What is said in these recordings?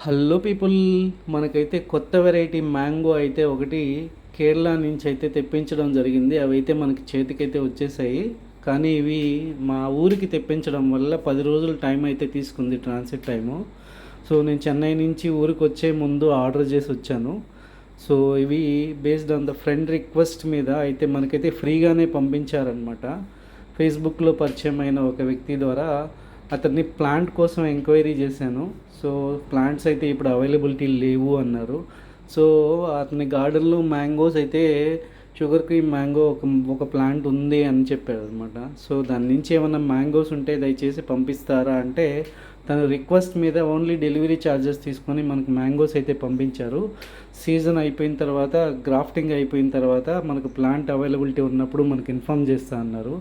Hello people, మనకైతే కొత్త variety mango అయితే ఒకటి కేరళ నుంచి అయితే తెప్పించడం జరిగింది. అవి అయితే మనకి చేతికైతే వచ్చేసాయి. కానీ ఇవి మా ఊరికి తెప్పించడం వల్ల 10 రోజులు టైం అయితే తీసుకుంది, ట్రాన్సిట్ టైము. సో నేను చెన్నై నుంచి ఊరికి వచ్చే ముందు ఆర్డర్ చేసి వచ్చాను. సో ఇవి based on the friend request మీద అయితే మనకైతే ఫ్రీగానే పంపించారనమాట. ఫేస్బుక్లో పరిచయం అయిన ఒక వ్యక్తి ద్వారా అతన్ని ప్లాంట్ కోసం ఎంక్వైరీ చేశాను. సో ప్లాంట్స్ అయితే ఇప్పుడు అవైలబిలిటీ లేవు అన్నారు. సో అతని గార్డెన్లో మ్యాంగోస్ అయితే షుగర్ క్రీమ్ మ్యాంగో ఒక ప్లాంట్ ఉంది అని చెప్పాడు అనమాట. సో దాని నుంచి ఏమైనా మ్యాంగోస్ ఉంటే దయచేసి పంపిస్తారా అంటే తన రిక్వెస్ట్ మీద ఓన్లీ డెలివరీ ఛార్జెస్ తీసుకొని మనకు మ్యాంగోస్ అయితే పంపించారు. సీజన్ అయిపోయిన తర్వాత, గ్రాఫ్టింగ్ అయిపోయిన తర్వాత మనకు ప్లాంట్ అవైలబిలిటీ ఉన్నప్పుడు మనకు ఇన్ఫామ్ చేస్తా అన్నారు.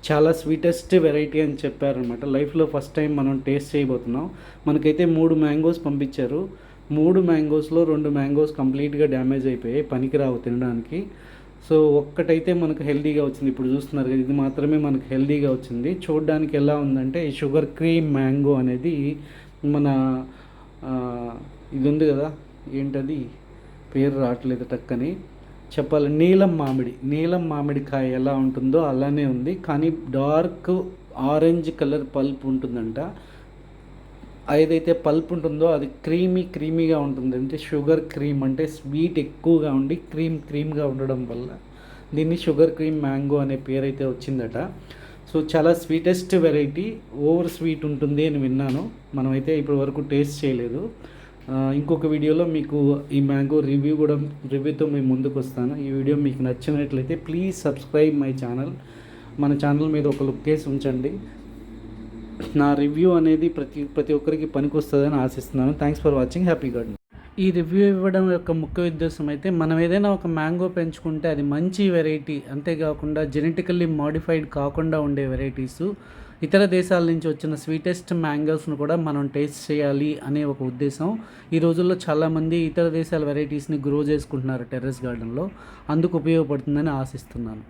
చాలా స్వీటెస్ట్ వెరైటీ అని చెప్పారనమాట. లైఫ్లో ఫస్ట్ టైం మనం టేస్ట్ చేయబోతున్నాం. మనకైతే 3 మ్యాంగోస్ పంపించారు. 3 మ్యాంగోస్లో 2 మ్యాంగోస్ కంప్లీట్గా డ్యామేజ్ అయిపోయాయి, పనికిరావు తినడానికి. సో ఒక్కటైతే మనకు హెల్దీగా వచ్చింది. ఇప్పుడు చూస్తున్నారు కదా, ఇది మాత్రమే మనకు హెల్దీగా వచ్చింది. చూడడానికి ఎలా ఉందంటే ఈ షుగర్ క్రీమ్ మ్యాంగో అనేది మన ఇది ఉంది కదా, ఏంటది పేరు రావట్లేదు టక్కని చెప్పాలి, నీలం మామిడికాయ ఎలా ఉంటుందో అలానే ఉంది. కానీ డార్క్ ఆరెంజ్ కలర్ పల్ప్ ఉంటుందంట. ఏదైతే పల్ప్ ఉంటుందో అది క్రీమీగా ఉంటుంది. అంటే షుగర్ క్రీమ్ అంటే స్వీట్ ఎక్కువగా ఉండి క్రీమ్గా ఉండడం వల్ల దీన్ని షుగర్ క్రీమ్ మ్యాంగో అనే పేరు అయితే వచ్చిందట. సో చాలా స్వీటెస్ట్ వెరైటీ, ఓవర్ స్వీట్ ఉంటుంది అని విన్నాను. మనమైతే ఇప్పటి వరకు టేస్ట్ చేయలేదు. ఇంకొక వీడియోలో మీకు ఈ మ్యాంగో రివ్యూతో మేము ముందుకు వస్తాను. ఈ వీడియో మీకు నచ్చినట్లయితే ప్లీజ్ సబ్స్క్రైబ్ మై ఛానల్. మన ఛానల్ మీద ఒక లుక్ వేసి ఉంచండి. నా రివ్యూ అనేది ప్రతి ఒక్కరికి పనికి వస్తుందని ఆశిస్తున్నాను. Thanks for watching. Happy garden. ఈ రివ్యూ ఇవ్వడం యొక్క ముఖ్య ఉద్దేశం అయితే, మనం ఏదైనా ఒక మ్యాంగో పెంచుకుంటే అది మంచి వెరైటీ, అంతేకాకుండా జెనెటికల్లీ మాడిఫైడ్ కాకుండా ఉండే వెరైటీసు, ఇతర దేశాల నుంచి వచ్చిన స్వీటెస్ట్ మ్యాంగోస్ను కూడా మనం టేస్ట్ చేయాలి అనే ఒక ఉద్దేశం. ఈ రోజుల్లో చాలామంది ఇతర దేశాల వెరైటీస్ని గ్రో చేసుకుంటున్నారు టెర్రస్ గార్డెన్లో. అందుకు ఉపయోగపడుతుందని ఆశిస్తున్నాను.